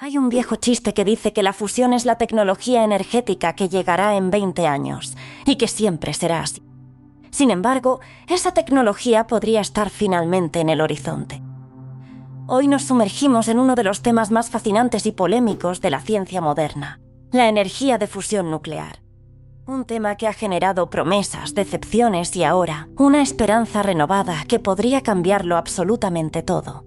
Hay un viejo chiste que dice que la fusión es la tecnología energética que llegará en 20 años y que siempre será así. Sin embargo, esa tecnología podría estar finalmente en el horizonte. Hoy nos sumergimos en uno de los temas más fascinantes y polémicos de la ciencia moderna, la energía de fusión nuclear. Un tema que ha generado promesas, decepciones y ahora una esperanza renovada que podría cambiarlo absolutamente todo.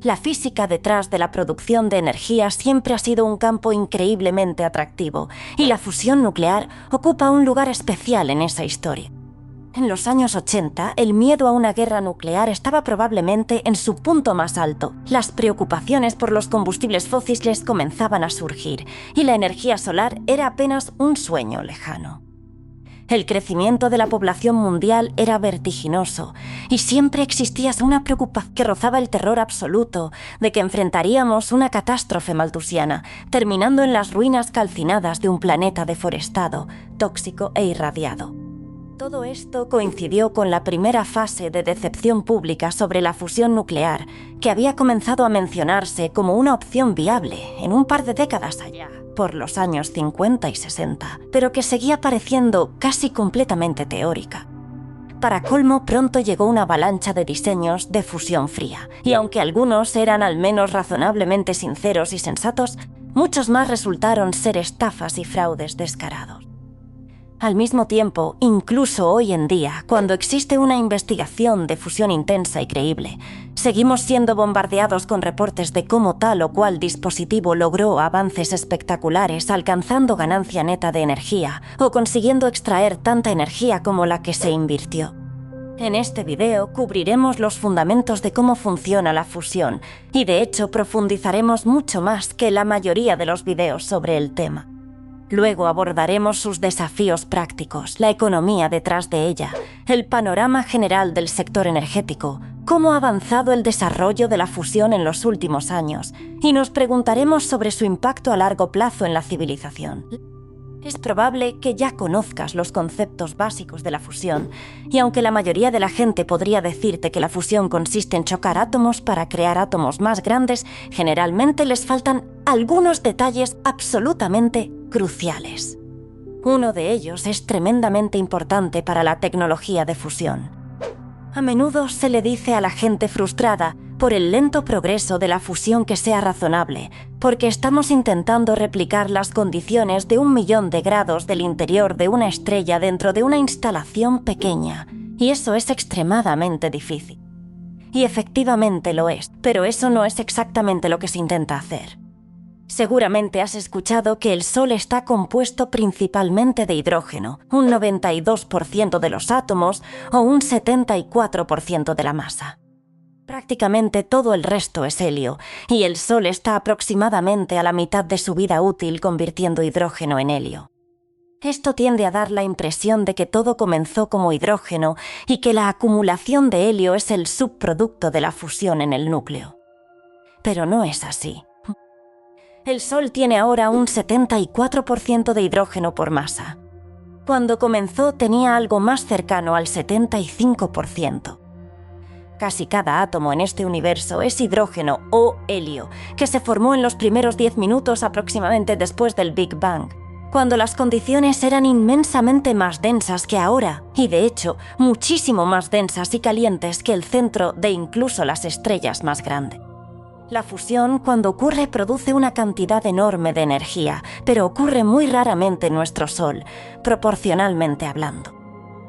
La física detrás de la producción de energía siempre ha sido un campo increíblemente atractivo y la fusión nuclear ocupa un lugar especial en esa historia. En los años 80, el miedo a una guerra nuclear estaba probablemente en su punto más alto. Las preocupaciones por los combustibles fósiles comenzaban a surgir y la energía solar era apenas un sueño lejano. El crecimiento de la población mundial era vertiginoso y siempre existía una preocupación que rozaba el terror absoluto de que enfrentaríamos una catástrofe maltusiana, terminando en las ruinas calcinadas de un planeta deforestado, tóxico e irradiado. Todo esto coincidió con la primera fase de decepción pública sobre la fusión nuclear, que había comenzado a mencionarse como una opción viable en un par de décadas allá, por los años 50 y 60, pero que seguía pareciendo casi completamente teórica. Para colmo, pronto llegó una avalancha de diseños de fusión fría, y aunque algunos eran al menos razonablemente sinceros y sensatos, muchos más resultaron ser estafas y fraudes descarados. Al mismo tiempo, incluso hoy en día, cuando existe una investigación de fusión intensa y creíble, seguimos siendo bombardeados con reportes de cómo tal o cual dispositivo logró avances espectaculares alcanzando ganancia neta de energía o consiguiendo extraer tanta energía como la que se invirtió. En este video cubriremos los fundamentos de cómo funciona la fusión y de hecho profundizaremos mucho más que la mayoría de los videos sobre el tema. Luego abordaremos sus desafíos prácticos, la economía detrás de ella, el panorama general del sector energético, cómo ha avanzado el desarrollo de la fusión en los últimos años, y nos preguntaremos sobre su impacto a largo plazo en la civilización. Es probable que ya conozcas los conceptos básicos de la fusión, y aunque la mayoría de la gente podría decirte que la fusión consiste en chocar átomos para crear átomos más grandes, generalmente les faltan algunos detalles absolutamente cruciales. Uno de ellos es tremendamente importante para la tecnología de fusión. A menudo se le dice a la gente frustrada por el lento progreso de la fusión que sea razonable, porque estamos intentando replicar las condiciones de 1.000.000 de grados del interior de una estrella dentro de una instalación pequeña, y eso es extremadamente difícil. Y efectivamente lo es, pero eso no es exactamente lo que se intenta hacer. Seguramente has escuchado que el Sol está compuesto principalmente de hidrógeno, un 92% de los átomos o un 74% de la masa. Prácticamente todo el resto es helio, y el Sol está aproximadamente a la mitad de su vida útil convirtiendo hidrógeno en helio. Esto tiende a dar la impresión de que todo comenzó como hidrógeno y que la acumulación de helio es el subproducto de la fusión en el núcleo. Pero no es así. El Sol tiene ahora un 74% de hidrógeno por masa. Cuando comenzó tenía algo más cercano al 75%. Casi cada átomo en este universo es hidrógeno o helio, que se formó en los primeros 10 minutos aproximadamente después del Big Bang, cuando las condiciones eran inmensamente más densas que ahora, y de hecho, muchísimo más densas y calientes que el centro de incluso las estrellas más grandes. La fusión, cuando ocurre, produce una cantidad enorme de energía, pero ocurre muy raramente en nuestro Sol, proporcionalmente hablando.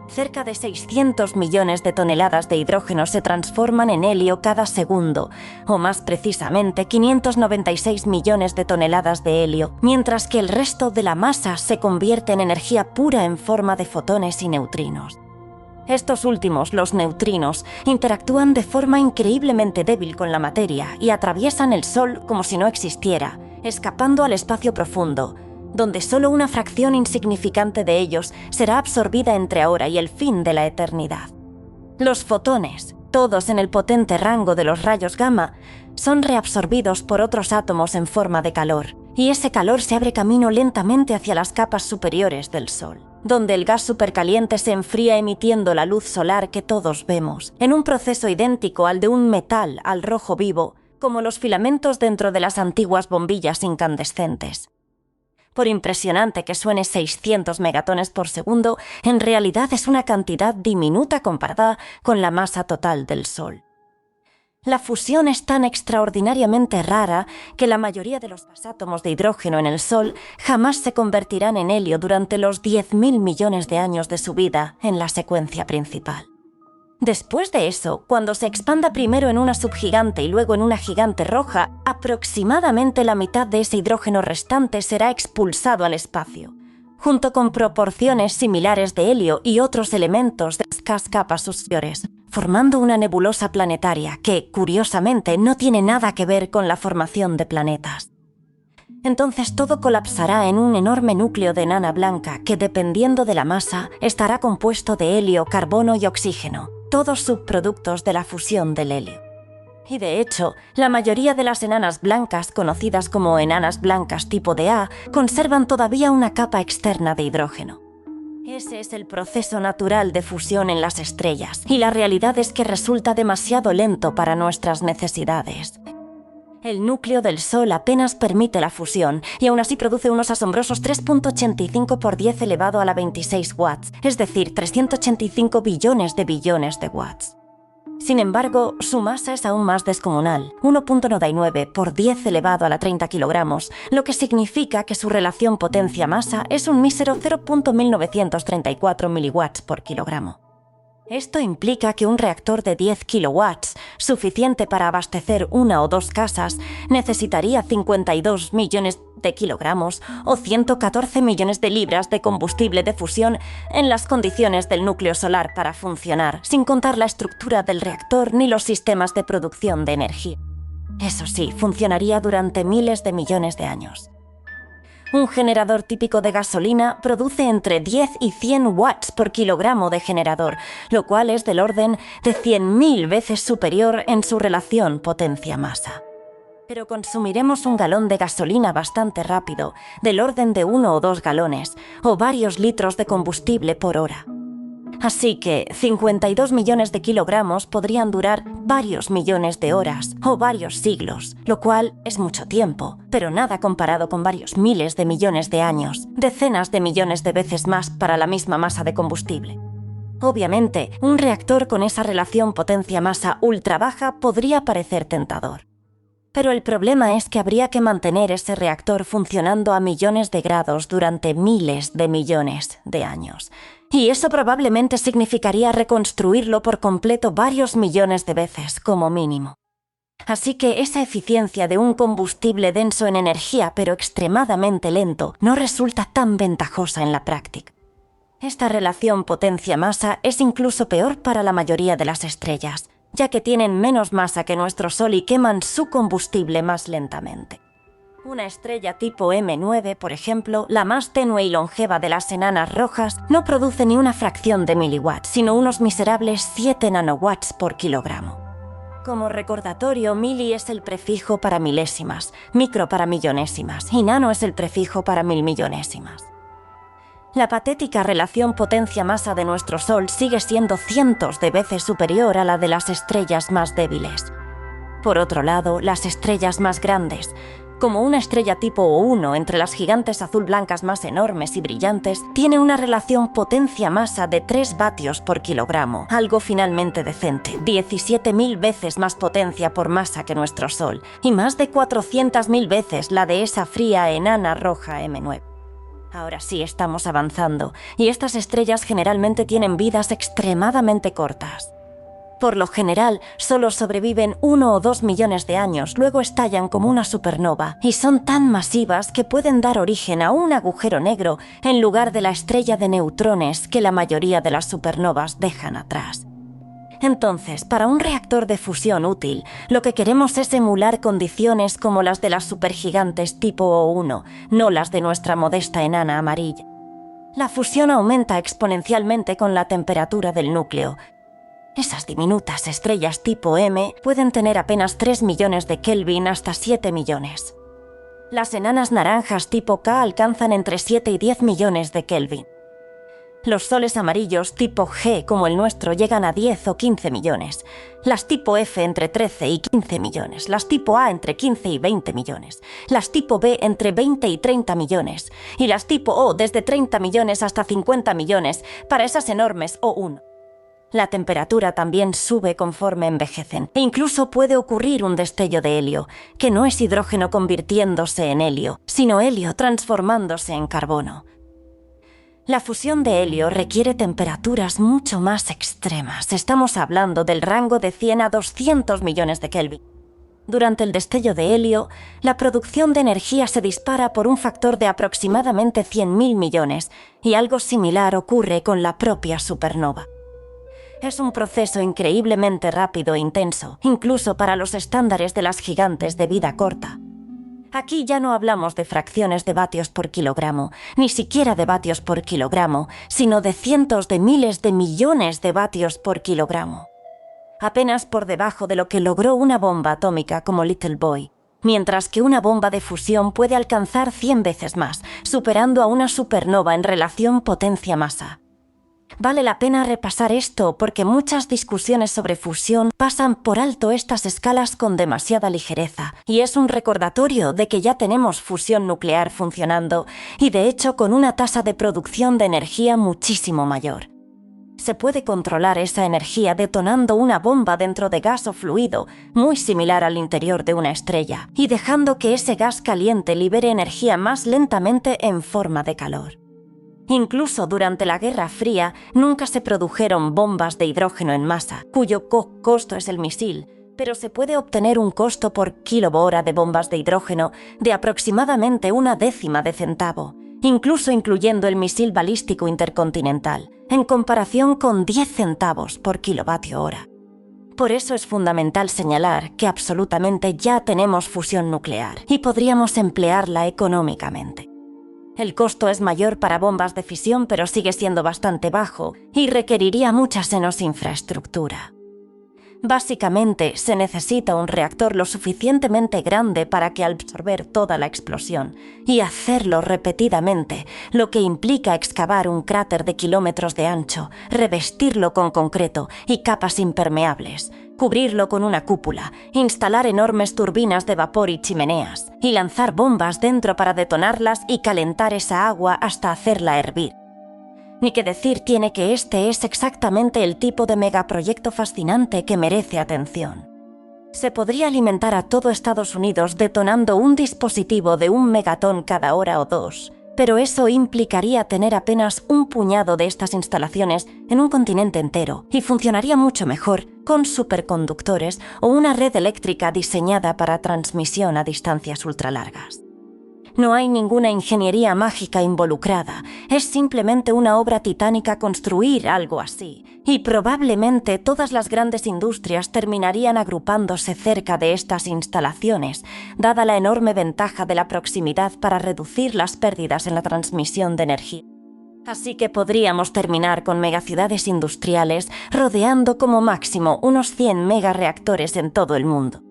Cerca de 600 millones de toneladas de hidrógeno se transforman en helio cada segundo, o más precisamente 596 millones de toneladas de helio, mientras que el resto de la masa se convierte en energía pura en forma de fotones y neutrinos. Estos últimos, los neutrinos, interactúan de forma increíblemente débil con la materia y atraviesan el Sol como si no existiera, escapando al espacio profundo, donde solo una fracción insignificante de ellos será absorbida entre ahora y el fin de la eternidad. Los fotones, todos en el potente rango de los rayos gamma, son reabsorbidos por otros átomos en forma de calor, y ese calor se abre camino lentamente hacia las capas superiores del Sol, donde el gas supercaliente se enfría emitiendo la luz solar que todos vemos, en un proceso idéntico al de un metal al rojo vivo, como los filamentos dentro de las antiguas bombillas incandescentes. Por impresionante que suene 600 megatones por segundo, en realidad es una cantidad diminuta comparada con la masa total del Sol. La fusión es tan extraordinariamente rara que la mayoría de los átomos de hidrógeno en el Sol jamás se convertirán en helio durante los 10.000 millones de años de su vida en la secuencia principal. Después de eso, cuando se expanda primero en una subgigante y luego en una gigante roja, aproximadamente la mitad de ese hidrógeno restante será expulsado al espacio, junto con proporciones similares de helio y otros elementos de las capas superiores, formando una nebulosa planetaria que, curiosamente, no tiene nada que ver con la formación de planetas. Entonces todo colapsará en un enorme núcleo de enana blanca que, dependiendo de la masa, estará compuesto de helio, carbono y oxígeno, todos subproductos de la fusión del helio. Y de hecho, la mayoría de las enanas blancas, conocidas como enanas blancas tipo de A, conservan todavía una capa externa de hidrógeno. Ese es el proceso natural de fusión en las estrellas, y la realidad es que resulta demasiado lento para nuestras necesidades. El núcleo del Sol apenas permite la fusión, y aún así produce unos asombrosos 3.85 por 10 elevado a la 26 watts, es decir, 385 billones de watts. Sin embargo, su masa es aún más descomunal, 1.99 por 10 elevado a la 30 kilogramos, lo que significa que su relación potencia-masa es un mísero 0.1934 miliwatts por kilogramo. Esto implica que un reactor de 10 kilowatts, suficiente para abastecer una o dos casas, necesitaría 52 millones de kilogramos o 114 millones de libras de combustible de fusión en las condiciones del núcleo solar para funcionar, sin contar la estructura del reactor ni los sistemas de producción de energía. Eso sí, funcionaría durante miles de millones de años. Un generador típico de gasolina produce entre 10 y 100 watts por kilogramo de generador, lo cual es del orden de 100.000 veces superior en su relación potencia-masa. Pero consumiremos un galón de gasolina bastante rápido, del orden de 1 o 2 galones, o varios litros de combustible por hora. Así que 52 millones de kilogramos podrían durar varios millones de horas o varios siglos, lo cual es mucho tiempo, pero nada comparado con varios miles de millones de años, decenas de millones de veces más para la misma masa de combustible. Obviamente, un reactor con esa relación potencia-masa ultra baja podría parecer tentador. Pero el problema es que habría que mantener ese reactor funcionando a millones de grados durante miles de millones de años. Y eso probablemente significaría reconstruirlo por completo varios millones de veces, como mínimo. Así que esa eficiencia de un combustible denso en energía, pero extremadamente lento, no resulta tan ventajosa en la práctica. Esta relación potencia-masa es incluso peor para la mayoría de las estrellas, ya que tienen menos masa que nuestro Sol y queman su combustible más lentamente. Una estrella tipo M9, por ejemplo, la más tenue y longeva de las enanas rojas, no produce ni una fracción de miliwatts, sino unos miserables 7 nanowatts por kilogramo. Como recordatorio, mili es el prefijo para milésimas, micro para millonésimas y nano es el prefijo para milmillonésimas. La patética relación potencia-masa de nuestro Sol sigue siendo cientos de veces superior a la de las estrellas más débiles. Por otro lado, las estrellas más grandes, como una estrella tipo O1 entre las gigantes azul-blancas más enormes y brillantes, tiene una relación potencia-masa de 3 vatios por kilogramo, algo finalmente decente, 17.000 veces más potencia por masa que nuestro Sol, y más de 400.000 veces la de esa fría enana roja M9. Ahora sí estamos avanzando, y estas estrellas generalmente tienen vidas extremadamente cortas. Por lo general, solo sobreviven 1 o 2 millones de años, luego estallan como una supernova, y son tan masivas que pueden dar origen a un agujero negro en lugar de la estrella de neutrones que la mayoría de las supernovas dejan atrás. Entonces, para un reactor de fusión útil, lo que queremos es emular condiciones como las de las supergigantes tipo O1, no las de nuestra modesta enana amarilla. La fusión aumenta exponencialmente con la temperatura del núcleo. Esas diminutas estrellas tipo M pueden tener apenas 3 millones de Kelvin hasta 7 millones. Las enanas naranjas tipo K alcanzan entre 7 y 10 millones de Kelvin. Los soles amarillos tipo G como el nuestro llegan a 10 o 15 millones, las tipo F entre 13 y 15 millones, las tipo A entre 15 y 20 millones, las tipo B entre 20 y 30 millones y las tipo O desde 30 millones hasta 50 millones para esas enormes O1. La temperatura también sube conforme envejecen e incluso puede ocurrir un destello de helio, que no es hidrógeno convirtiéndose en helio, sino helio transformándose en carbono. La fusión de helio requiere temperaturas mucho más extremas. Estamos hablando del rango de 100 a 200 millones de Kelvin. Durante el destello de helio, la producción de energía se dispara por un factor de aproximadamente 100.000 millones, y algo similar ocurre con la propia supernova. Es un proceso increíblemente rápido e intenso, incluso para los estándares de las gigantes de vida corta. Aquí ya no hablamos de fracciones de vatios por kilogramo, ni siquiera de vatios por kilogramo, sino de cientos de miles de millones de vatios por kilogramo. Apenas por debajo de lo que logró una bomba atómica como Little Boy, mientras que una bomba de fusión puede alcanzar 100 veces más, superando a una supernova en relación potencia-masa. Vale la pena repasar esto porque muchas discusiones sobre fusión pasan por alto estas escalas con demasiada ligereza, y es un recordatorio de que ya tenemos fusión nuclear funcionando y de hecho con una tasa de producción de energía muchísimo mayor. Se puede controlar esa energía detonando una bomba dentro de gas o fluido, muy similar al interior de una estrella, y dejando que ese gas caliente libere energía más lentamente en forma de calor. Incluso durante la Guerra Fría nunca se produjeron bombas de hidrógeno en masa, cuyo costo es el misil, pero se puede obtener un costo por kilohora de bombas de hidrógeno de aproximadamente 1/10 de centavo, incluso incluyendo el misil balístico intercontinental, en comparación con 10 centavos por kilovatio hora. Por eso es fundamental señalar que absolutamente ya tenemos fusión nuclear y podríamos emplearla económicamente. El costo es mayor para bombas de fisión, pero sigue siendo bastante bajo y requeriría mucha menos infraestructura. Básicamente, se necesita un reactor lo suficientemente grande para que absorber toda la explosión y hacerlo repetidamente, lo que implica excavar un cráter de kilómetros de ancho, revestirlo con concreto y capas impermeables, cubrirlo con una cúpula, instalar enormes turbinas de vapor y chimeneas, y lanzar bombas dentro para detonarlas y calentar esa agua hasta hacerla hervir. Ni que decir tiene que este es exactamente el tipo de megaproyecto fascinante que merece atención. Se podría alimentar a todo Estados Unidos detonando un dispositivo de 1 megatón cada hora o 2, pero eso implicaría tener apenas un puñado de estas instalaciones en un continente entero y funcionaría mucho mejor con superconductores o una red eléctrica diseñada para transmisión a distancias ultralargas. No hay ninguna ingeniería mágica involucrada, es simplemente una obra titánica construir algo así, y probablemente todas las grandes industrias terminarían agrupándose cerca de estas instalaciones, dada la enorme ventaja de la proximidad para reducir las pérdidas en la transmisión de energía. Así que podríamos terminar con megaciudades industriales rodeando como máximo unos 100 megareactores en todo el mundo.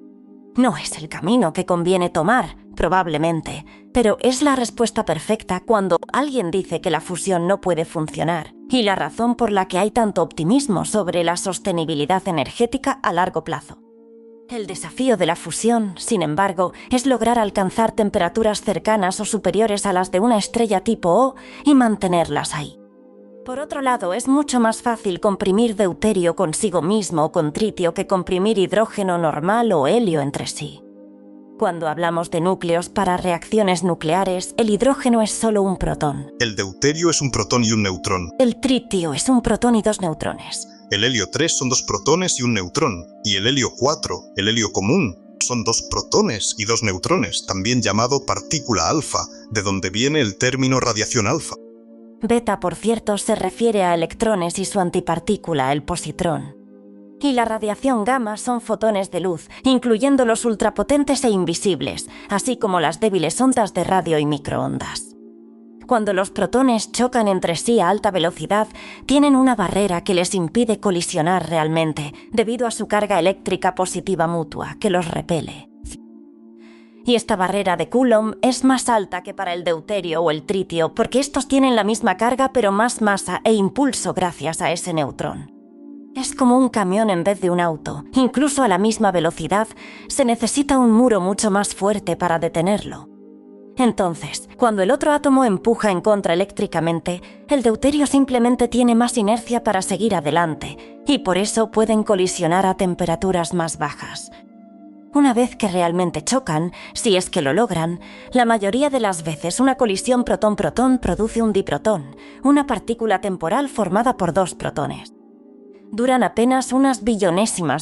No es el camino que conviene tomar, probablemente, pero es la respuesta perfecta cuando alguien dice que la fusión no puede funcionar, y la razón por la que hay tanto optimismo sobre la sostenibilidad energética a largo plazo. El desafío de la fusión, sin embargo, es lograr alcanzar temperaturas cercanas o superiores a las de una estrella tipo O y mantenerlas ahí. Por otro lado, es mucho más fácil comprimir deuterio consigo mismo o con tritio que comprimir hidrógeno normal o helio entre sí. Cuando hablamos de núcleos para reacciones nucleares, el hidrógeno es solo un protón. El deuterio es un protón y un neutrón. El tritio es un protón y 2 neutrones. El helio 3 son 2 protones y un neutrón. Y el helio 4, el helio común, son 2 protones y 2 neutrones, también llamado partícula alfa, de donde viene el término radiación alfa. Beta, por cierto, se refiere a electrones y su antipartícula, el positrón. Y la radiación gamma son fotones de luz, incluyendo los ultrapotentes e invisibles, así como las débiles ondas de radio y microondas. Cuando los protones chocan entre sí a alta velocidad, tienen una barrera que les impide colisionar realmente, debido a su carga eléctrica positiva mutua, que los repele. Y esta barrera de Coulomb es más alta que para el deuterio o el tritio, porque estos tienen la misma carga pero más masa e impulso gracias a ese neutrón. Es como un camión en vez de un auto. Incluso a la misma velocidad, se necesita un muro mucho más fuerte para detenerlo. Entonces, cuando el otro átomo empuja en contra eléctricamente, el deuterio simplemente tiene más inercia para seguir adelante, y por eso pueden colisionar a temperaturas más bajas. Una vez que realmente chocan, si es que lo logran, la mayoría de las veces una colisión protón-protón produce un diprotón, una partícula temporal formada por dos protones. Duran apenas unas billonésima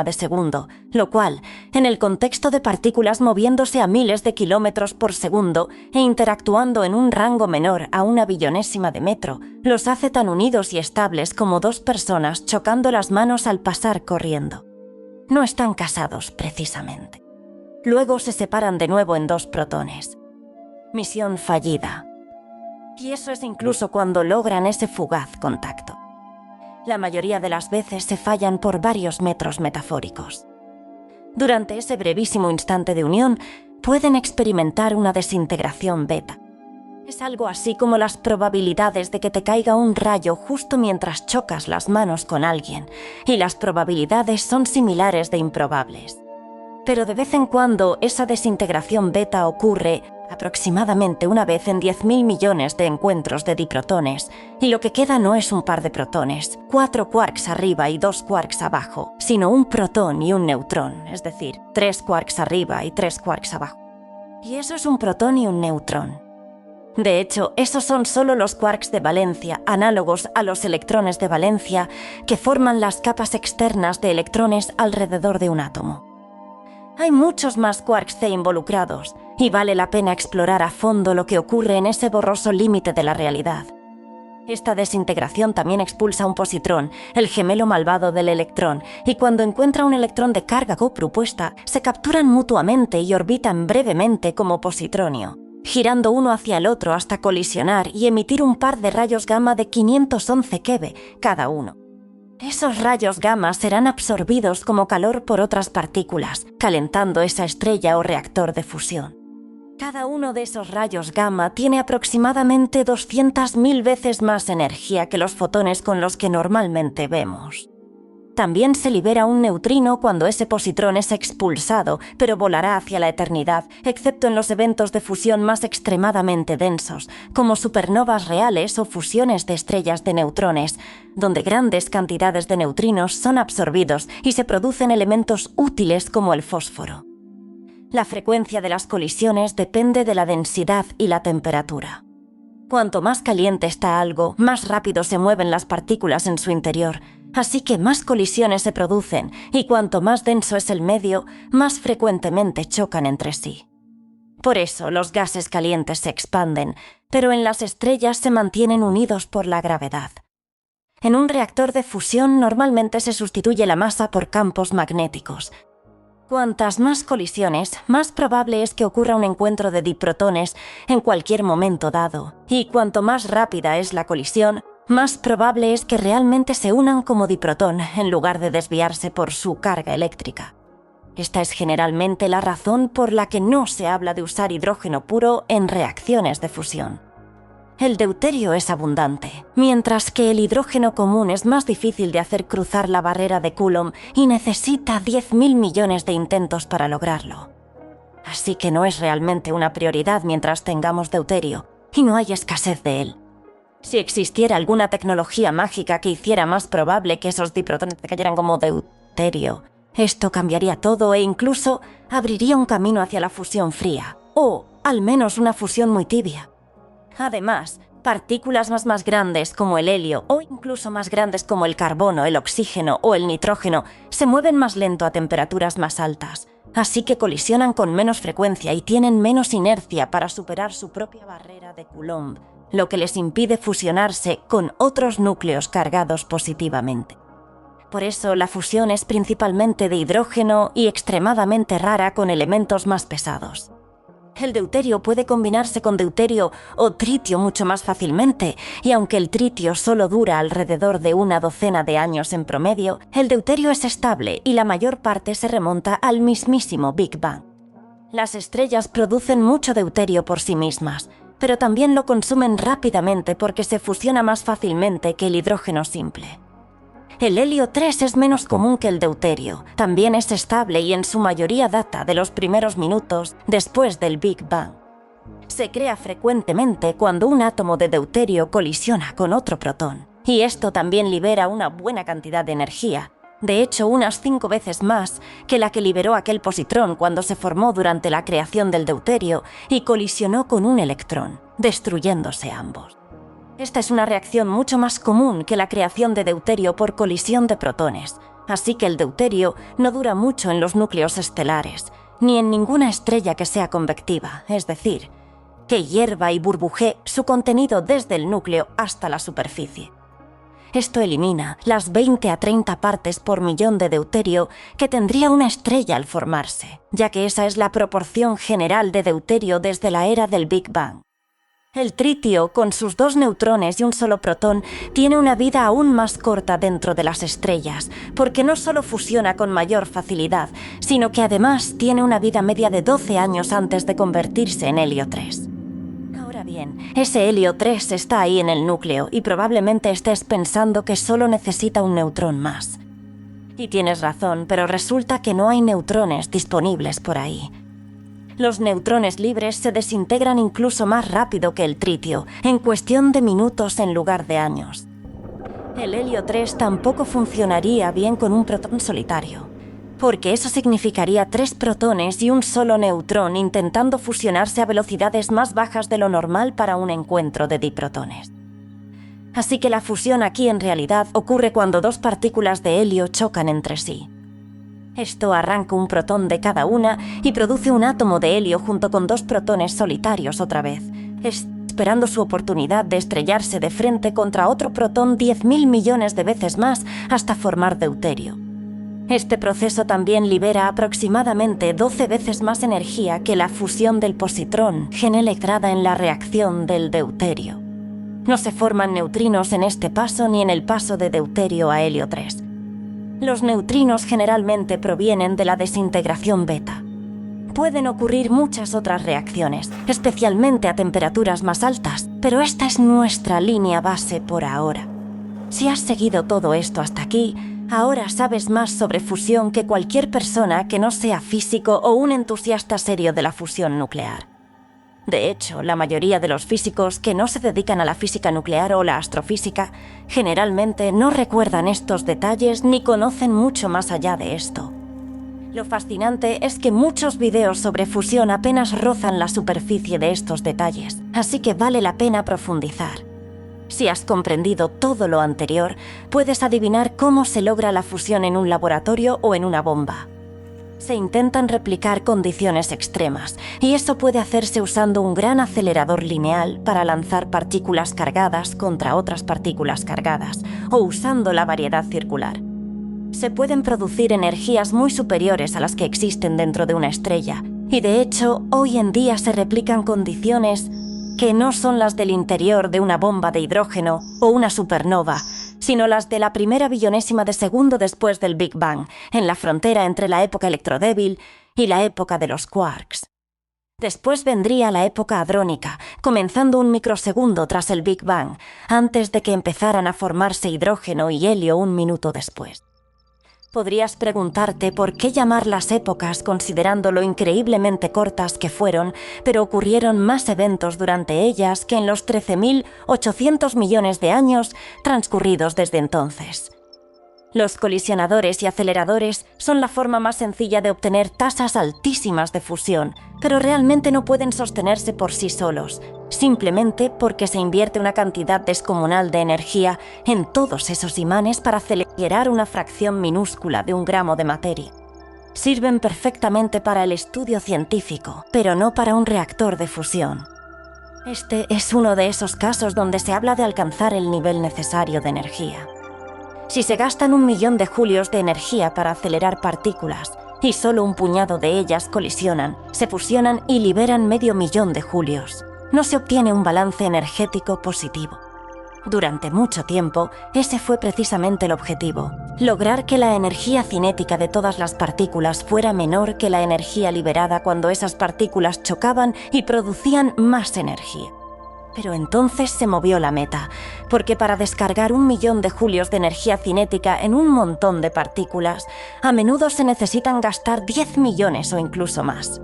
de segundo, lo cual, en el contexto de partículas moviéndose a miles de kilómetros por segundo e interactuando en un rango menor a una billonésima de metro, los hace tan unidos y estables como dos personas chocando las manos al pasar corriendo. No están casados, precisamente. Luego se separan de nuevo en dos protones. Misión fallida. Y eso es incluso cuando logran ese fugaz contacto. La mayoría de las veces se fallan por varios metros metafóricos. Durante ese brevísimo instante de unión, pueden experimentar una desintegración beta. Es algo así como las probabilidades de que te caiga un rayo justo mientras chocas las manos con alguien, y las probabilidades son similares de improbables. Pero de vez en cuando esa desintegración beta ocurre aproximadamente una vez en 10.000 millones de encuentros de diprotones, y lo que queda no es un par de protones, 4 quarks arriba y 2 quarks abajo, sino un protón y un neutrón, es decir, 3 quarks arriba y 3 quarks abajo. Y eso es un protón y un neutrón. De hecho, esos son solo los quarks de valencia, análogos a los electrones de valencia, que forman las capas externas de electrones alrededor de un átomo. Hay muchos más quarks C involucrados, y vale la pena explorar a fondo lo que ocurre en ese borroso límite de la realidad. Esta desintegración también expulsa un positrón, el gemelo malvado del electrón, y cuando encuentra un electrón de carga copropuesta, se capturan mutuamente y orbitan brevemente como positronio, girando uno hacia el otro hasta colisionar y emitir un par de rayos gamma de 511 keV cada uno. Esos rayos gamma serán absorbidos como calor por otras partículas, calentando esa estrella o reactor de fusión. Cada uno de esos rayos gamma tiene aproximadamente 200.000 veces más energía que los fotones con los que normalmente vemos. También se libera un neutrino cuando ese positrón es expulsado, pero volará hacia la eternidad, excepto en los eventos de fusión más extremadamente densos, como supernovas reales o fusiones de estrellas de neutrones, donde grandes cantidades de neutrinos son absorbidos y se producen elementos útiles como el fósforo. La frecuencia de las colisiones depende de la densidad y la temperatura. Cuanto más caliente está algo, más rápido se mueven las partículas en su interior, así que más colisiones se producen, y cuanto más denso es el medio, más frecuentemente chocan entre sí. Por eso los gases calientes se expanden, pero en las estrellas se mantienen unidos por la gravedad. En un reactor de fusión normalmente se sustituye la masa por campos magnéticos. Cuantas más colisiones, más probable es que ocurra un encuentro de diprotones en cualquier momento dado, y cuanto más rápida es la colisión, más probable es que realmente se unan como diprotón en lugar de desviarse por su carga eléctrica. Esta es generalmente la razón por la que no se habla de usar hidrógeno puro en reacciones de fusión. El deuterio es abundante, mientras que el hidrógeno común es más difícil de hacer cruzar la barrera de Coulomb y necesita 10.000 millones de intentos para lograrlo. Así que no es realmente una prioridad mientras tengamos deuterio, y no hay escasez de él. Si existiera alguna tecnología mágica que hiciera más probable que esos diprotones cayeran como deuterio, esto cambiaría todo e incluso abriría un camino hacia la fusión fría, o al menos una fusión muy tibia. Además, partículas más grandes como el helio o incluso más grandes como el carbono, el oxígeno o el nitrógeno se mueven más lento a temperaturas más altas, así que colisionan con menos frecuencia y tienen menos inercia para superar su propia barrera de Coulomb, lo que les impide fusionarse con otros núcleos cargados positivamente. Por eso la fusión es principalmente de hidrógeno y extremadamente rara con elementos más pesados. El deuterio puede combinarse con deuterio o tritio mucho más fácilmente, y aunque el tritio solo dura alrededor de una docena de años en promedio, el deuterio es estable y la mayor parte se remonta al mismísimo Big Bang. Las estrellas producen mucho deuterio por sí mismas, pero también lo consumen rápidamente porque se fusiona más fácilmente que el hidrógeno simple. El helio 3 es menos común que el deuterio, también es estable y en su mayoría data de los primeros minutos después del Big Bang. Se crea frecuentemente cuando un átomo de deuterio colisiona con otro protón, y esto también libera una buena cantidad de energía, de hecho unas 5 veces más que la que liberó aquel positrón cuando se formó durante la creación del deuterio y colisionó con un electrón, destruyéndose ambos. Esta es una reacción mucho más común que la creación de deuterio por colisión de protones, así que el deuterio no dura mucho en los núcleos estelares, ni en ninguna estrella que sea convectiva, es decir, que hierva y burbujee su contenido desde el núcleo hasta la superficie. Esto elimina las 20 a 30 partes por millón de deuterio que tendría una estrella al formarse, ya que esa es la proporción general de deuterio desde la era del Big Bang. El tritio, con sus 2 neutrones y un solo protón, tiene una vida aún más corta dentro de las estrellas, porque no solo fusiona con mayor facilidad, sino que además tiene una vida media de 12 años antes de convertirse en helio 3. Ahora bien, ese helio 3 está ahí en el núcleo y probablemente estés pensando que solo necesita un neutrón más. Y tienes razón, pero resulta que no hay neutrones disponibles por ahí. Los neutrones libres se desintegran incluso más rápido que el tritio, en cuestión de minutos en lugar de años. El helio 3 tampoco funcionaría bien con un protón solitario, porque eso significaría 3 protones y un solo neutrón intentando fusionarse a velocidades más bajas de lo normal para un encuentro de diprotones. Así que la fusión aquí en realidad ocurre cuando 2 partículas de helio chocan entre sí. Esto arranca un protón de cada una y produce un átomo de helio junto con 2 protones solitarios otra vez, esperando su oportunidad de estrellarse de frente contra otro protón 10.000 millones de veces más hasta formar deuterio. Este proceso también libera aproximadamente 12 veces más energía que la fusión del positrón electrada en la reacción del deuterio. No se forman neutrinos en este paso ni en el paso de deuterio a helio 3. Los neutrinos generalmente provienen de la desintegración beta. Pueden ocurrir muchas otras reacciones, especialmente a temperaturas más altas, pero esta es nuestra línea base por ahora. Si has seguido todo esto hasta aquí, ahora sabes más sobre fusión que cualquier persona que no sea físico o un entusiasta serio de la fusión nuclear. De hecho, la mayoría de los físicos que no se dedican a la física nuclear o la astrofísica generalmente no recuerdan estos detalles ni conocen mucho más allá de esto. Lo fascinante es que muchos videos sobre fusión apenas rozan la superficie de estos detalles, así que vale la pena profundizar. Si has comprendido todo lo anterior, puedes adivinar cómo se logra la fusión en un laboratorio o en una bomba. Se intentan replicar condiciones extremas, y eso puede hacerse usando un gran acelerador lineal para lanzar partículas cargadas contra otras partículas cargadas, o usando la variedad circular. Se pueden producir energías muy superiores a las que existen dentro de una estrella, y de hecho, hoy en día se replican condiciones que no son las del interior de una bomba de hidrógeno o una supernova, sino las de la primera billonésima de segundo después del Big Bang, en la frontera entre la época electrodébil y la época de los quarks. Después vendría la época hadrónica, comenzando un microsegundo tras el Big Bang, antes de que empezaran a formarse hidrógeno y helio un minuto después. Podrías preguntarte por qué llamar las épocas considerando lo increíblemente cortas que fueron, pero ocurrieron más eventos durante ellas que en los 13.800 millones de años transcurridos desde entonces. Los colisionadores y aceleradores son la forma más sencilla de obtener tasas altísimas de fusión, pero realmente no pueden sostenerse por sí solos, simplemente porque se invierte una cantidad descomunal de energía en todos esos imanes para acelerar una fracción minúscula de un gramo de materia. Sirven perfectamente para el estudio científico, pero no para un reactor de fusión. Este es uno de esos casos donde se habla de alcanzar el nivel necesario de energía. Si se gastan 1 millón de julios de energía para acelerar partículas y solo un puñado de ellas colisionan, se fusionan y liberan medio millón de julios, no se obtiene un balance energético positivo. Durante mucho tiempo, ese fue precisamente el objetivo, Lograr que la energía cinética de todas las partículas fuera menor que la energía liberada cuando esas partículas chocaban y producían más energía. Pero entonces se movió la meta, porque para descargar 1 millón de julios de energía cinética en un montón de partículas, a menudo se necesitan gastar 10 millones o incluso más.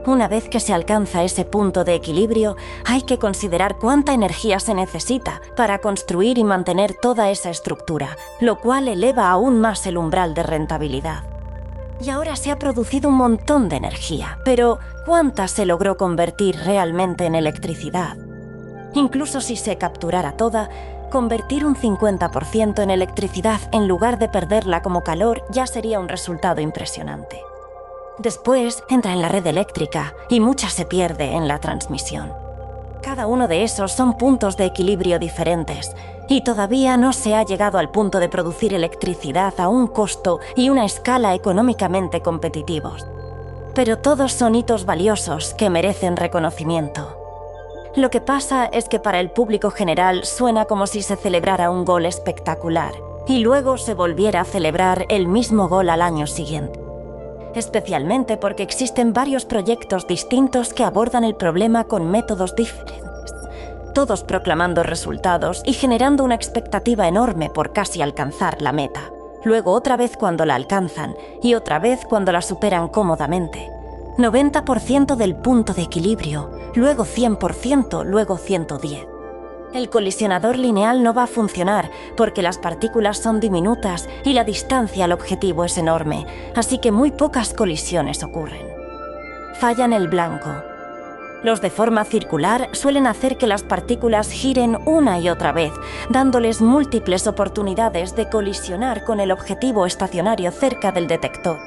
Una vez que se alcanza ese punto de equilibrio, hay que considerar cuánta energía se necesita para construir y mantener toda esa estructura, lo cual eleva aún más el umbral de rentabilidad. Y ahora se ha producido un montón de energía, pero ¿cuánta se logró convertir realmente en electricidad? Incluso si se capturara toda, convertir un 50% en electricidad en lugar de perderla como calor ya sería un resultado impresionante. Después entra en la red eléctrica y mucha se pierde en la transmisión. Cada uno de esos son puntos de equilibrio diferentes y todavía no se ha llegado al punto de producir electricidad a un costo y una escala económicamente competitivos. Pero todos son hitos valiosos que merecen reconocimiento. Lo que pasa es que para el público general suena como si se celebrara un gol espectacular y luego se volviera a celebrar el mismo gol al año siguiente. Especialmente porque existen varios proyectos distintos que abordan el problema con métodos diferentes, todos proclamando resultados y generando una expectativa enorme por casi alcanzar la meta, luego otra vez cuando la alcanzan y otra vez cuando la superan cómodamente. 90% del punto de equilibrio, luego 100%, luego 110%. El colisionador lineal no va a funcionar porque las partículas son diminutas y la distancia al objetivo es enorme, así que muy pocas colisiones ocurren. Fallan el blanco. Los de forma circular suelen hacer que las partículas giren una y otra vez, dándoles múltiples oportunidades de colisionar con el objetivo estacionario cerca del detector.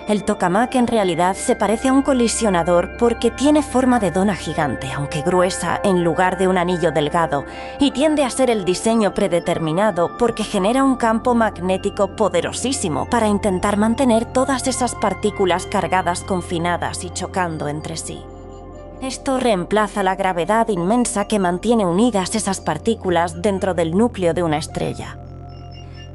El tokamak en realidad se parece a un colisionador porque tiene forma de dona gigante, aunque gruesa, en lugar de un anillo delgado, y tiende a ser el diseño predeterminado porque genera un campo magnético poderosísimo para intentar mantener todas esas partículas cargadas confinadas y chocando entre sí. Esto reemplaza la gravedad inmensa que mantiene unidas esas partículas dentro del núcleo de una estrella.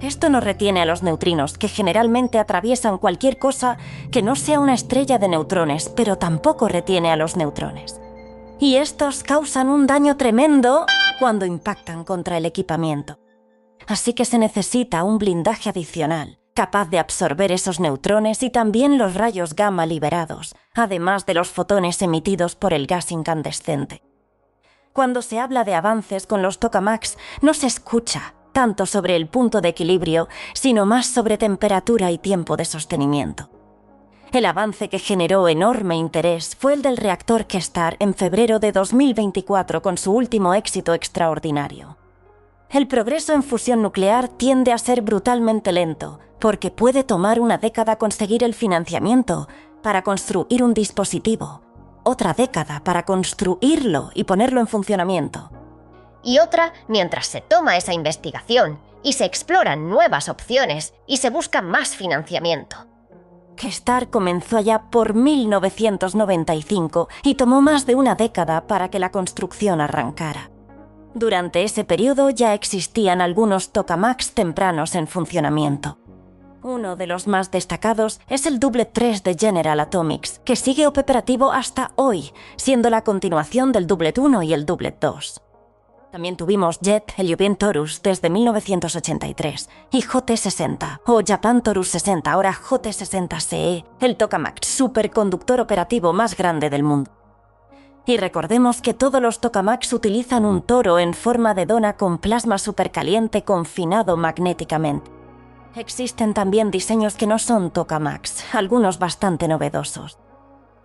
Esto no retiene a los neutrinos, que generalmente atraviesan cualquier cosa que no sea una estrella de neutrones, pero tampoco retiene a los neutrones. Y estos causan un daño tremendo cuando impactan contra el equipamiento. Así que se necesita un blindaje adicional, capaz de absorber esos neutrones y también los rayos gamma liberados, además de los fotones emitidos por el gas incandescente. Cuando se habla de avances con los tokamaks, no se escucha tanto sobre el punto de equilibrio, sino más sobre temperatura y tiempo de sostenimiento. El avance que generó enorme interés fue el del reactor Questar en febrero de 2024 con su último éxito extraordinario. El progreso en fusión nuclear tiende a ser brutalmente lento, porque puede tomar una década conseguir el financiamiento para construir un dispositivo, otra década para construirlo y ponerlo en funcionamiento. Y otra mientras se toma esa investigación y se exploran nuevas opciones y se busca más financiamiento. Questar comenzó allá por 1995 y tomó más de una década para que la construcción arrancara. Durante ese periodo ya existían algunos tokamaks tempranos en funcionamiento. Uno de los más destacados es el Doublet 3 de General Atomics, que sigue operativo hasta hoy, siendo la continuación del Doublet 1 y el Doublet 2. También tuvimos JET Heliobien Torus desde 1983 y JT-60 o Japan Torus 60, ahora JT-60CE, el tokamak superconductor operativo más grande del mundo. Y recordemos que todos los tokamaks utilizan un toro en forma de dona con plasma supercaliente confinado magnéticamente. Existen también diseños que no son tokamaks, algunos bastante novedosos.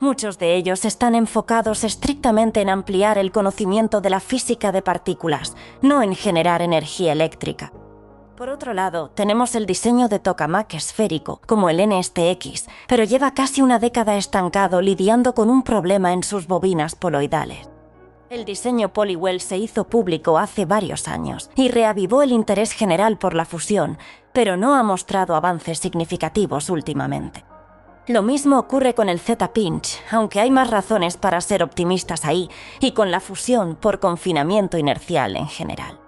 Muchos de ellos están enfocados estrictamente en ampliar el conocimiento de la física de partículas, no en generar energía eléctrica. Por otro lado, tenemos el diseño de tokamak esférico, como el NSTX, pero lleva casi una década estancado lidiando con un problema en sus bobinas poloidales. El diseño Polywell se hizo público hace varios años y reavivó el interés general por la fusión, pero no ha mostrado avances significativos últimamente. Lo mismo ocurre con el Z-Pinch, aunque hay más razones para ser optimistas ahí, y con la fusión por confinamiento inercial en general.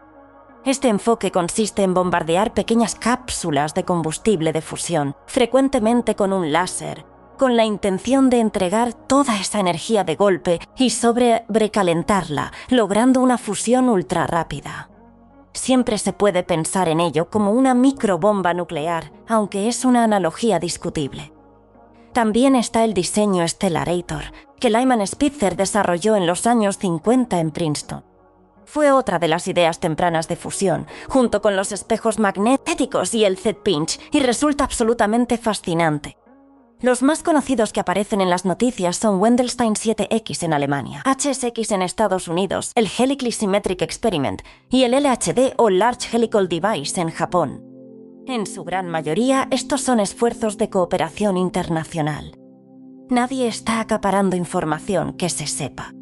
Este enfoque consiste en bombardear pequeñas cápsulas de combustible de fusión, frecuentemente con un láser, con la intención de entregar toda esa energía de golpe y sobrecalentarla, logrando una fusión ultrarrápida. Siempre se puede pensar en ello como una microbomba nuclear, aunque es una analogía discutible. También está el diseño Stellarator, que Lyman Spitzer desarrolló en los años 50 en Princeton. Fue otra de las ideas tempranas de fusión, junto con los espejos magnéticos y el Z-Pinch, y resulta absolutamente fascinante. Los más conocidos que aparecen en las noticias son Wendelstein 7X en Alemania, HSX en Estados Unidos, el Helically Symmetric Experiment y el LHD o Large Helical Device en Japón. En su gran mayoría, estos son esfuerzos de cooperación internacional. Nadie está acaparando información que se sepa.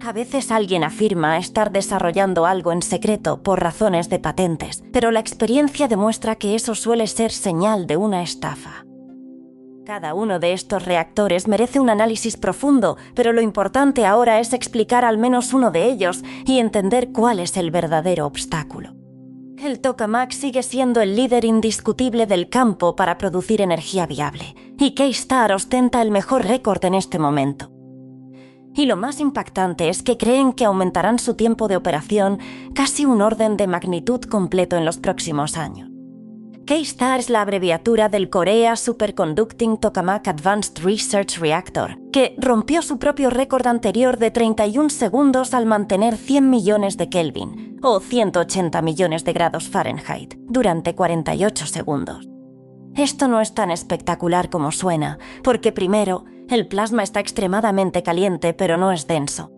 A veces alguien afirma estar desarrollando algo en secreto por razones de patentes, pero la experiencia demuestra que eso suele ser señal de una estafa. Cada uno de estos reactores merece un análisis profundo, pero lo importante ahora es explicar al menos uno de ellos y entender cuál es el verdadero obstáculo. El tokamak sigue siendo el líder indiscutible del campo para producir energía viable, y K-Star ostenta el mejor récord en este momento. Y lo más impactante es que creen que aumentarán su tiempo de operación casi un orden de magnitud completo en los próximos años. K-Star es la abreviatura del Korea Superconducting Tokamak Advanced Research Reactor, que rompió su propio récord anterior de 31 segundos al mantener 100 millones de Kelvin, o 180 millones de grados Fahrenheit, durante 48 segundos. Esto no es tan espectacular como suena, porque primero, el plasma está extremadamente caliente pero no es denso.